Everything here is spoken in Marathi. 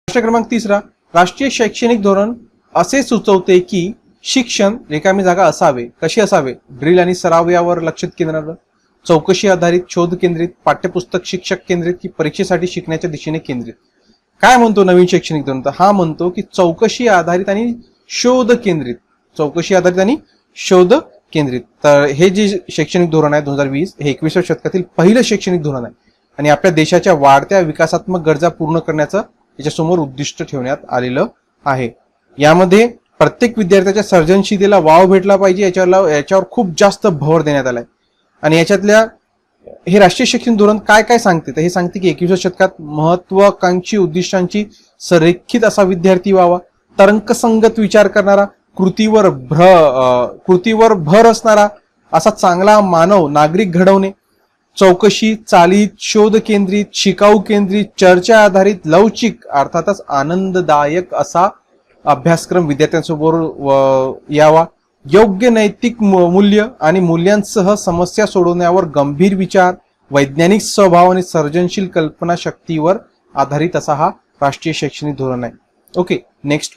प्रश्न क्रमांक 3, राष्ट्रीय शैक्षणिक धोरण असे सुचवते की शिक्षण रिकामी जागा असावे, कशी असावे? ड्रिल आणि सराव यावर लक्ष केंद्रावर, चौकशी आधारित, शोध केंद्रित, पाठ्यपुस्तक शिक्षक केंद्रित की परीक्षेसाठी शिकण्याच्या दिशेने केंद्रित? काय म्हणतो नवीन शैक्षणिक धोरण? तर हा म्हणतो की चौकशी आधारित आणि शोध केंद्रित, चौकशी आधारित आणि शोध केंद्रित. तर हे जे शैक्षणिक धोरण आहे 2020 हे 21व्या शतकातील पहिलं शैक्षणिक धोरण आहे आणि आपल्या देशाच्या वाढत्या विकासात्मक गरजा पूर्ण करण्याचं याच्यासमोर उद्दिष्ट ठेवण्यात आलेलं आहे. यामध्ये प्रत्येक विद्यार्थ्याच्या सर्जनशीलतेला वाव भेटला पाहिजे याच्यावर खूप जास्त भर देण्यात आलाय. आणि याच्यातल्या हे राष्ट्रीय शैक्षणिक धोरण काय काय सांगते? तर हे सांगते की 21व्या शतकात महत्वाकांक्षी उद्दिष्टांची संरेखित असा विद्यार्थी व्हावा, तर्कसंगत विचार करणारा, कृतीवर भर असणारा असा चांगला मानव नागरिक घडवणे, चौकशी चालित, शोध केंद्रित, शिकाऊ केंद्रित, चर्चा आधारित, लवचिक अर्थातच आनंददायक असा अभ्यासक्रम विद्यार्थ्यांसमोर यावा, योग्य नैतिक मूल्य आणि मूल्यांसह समस्या सोडवण्यावर गंभीर विचार, वैज्ञानिक स्वभाव आणि सर्जनशील कल्पना शक्तीवर आधारित असा हा राष्ट्रीय शैक्षणिक धोरण आहे. Okay, next